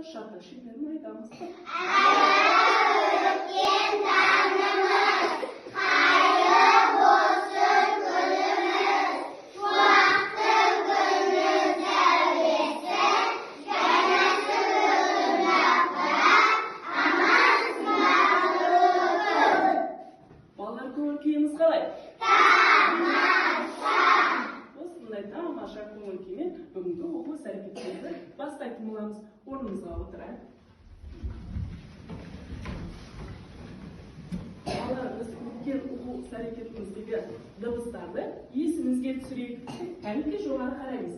болса, шаттық шеңберін айтамыз. Өткен таңымыз, қайырлы болсын күніміз, шуақты күніміз сәулесі, жәннаттың нұрын жапырақ, аман сымақ. Балалар, көңіл күйіңіз қалай? Тамаша! Осындай тамаша көңіл күймен бүгінгі облыс әрекеттерді бастайтын боламыз. Орнымызға отырайық. Балалар, біз өткен облыс әрекетіміздегі дыбыстарды есімізге түсірейік. Кәнекей жоғары қараймыз.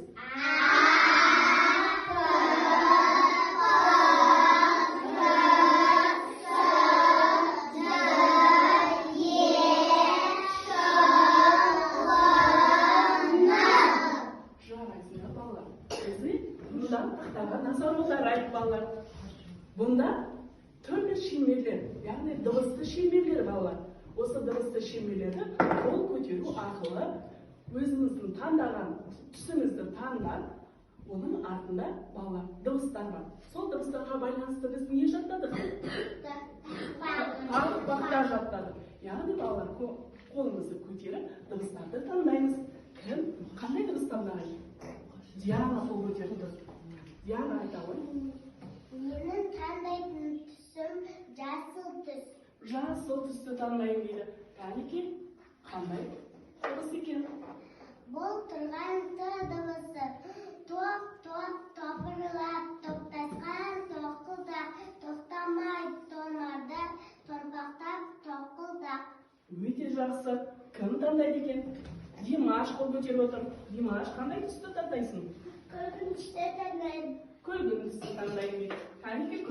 Жарайсыңдар балалар. Бізді бұндан тақтаға назар аударайық балалар. Бұнда түрлі шеңберлер, яғни дыбысты шеңберлер балалар. Осы дыбысты шеңберлерді қол көтеру арқылы өзіңіздің таңдаған түсіңізді таңдап, оның артында балалар дыбыстар бар. Сол дыбыстарға байланысты біз не жаттадық? Тақпақтар жаттадық. Яғни балалар қолыңызды көтеріп дыбыстарды таңдаймыз. Кім қандай дыбыс таңдайды? Диана қол көтерді. Диана айта ғой. Менің таңдайтын түсім жасыл түс. Жасыл түсті таңдаймын дейді. Кәнекей, қандай дыбыс екен? Бұл тұрған т дыбысы. Тоқ, тоқ, топырлап, топтасқан тоқылдақ, тоқтамай тонарда, торпақтап, тоқылдақ. Өте жақсы. Кім таңдайды екен? Димаш қол көтеріп отыр. Димаш, қандай түсті таңдайсың? Көргінішті таңдаймын. Көргін түсті таңдаймын дейді. Кәнекей,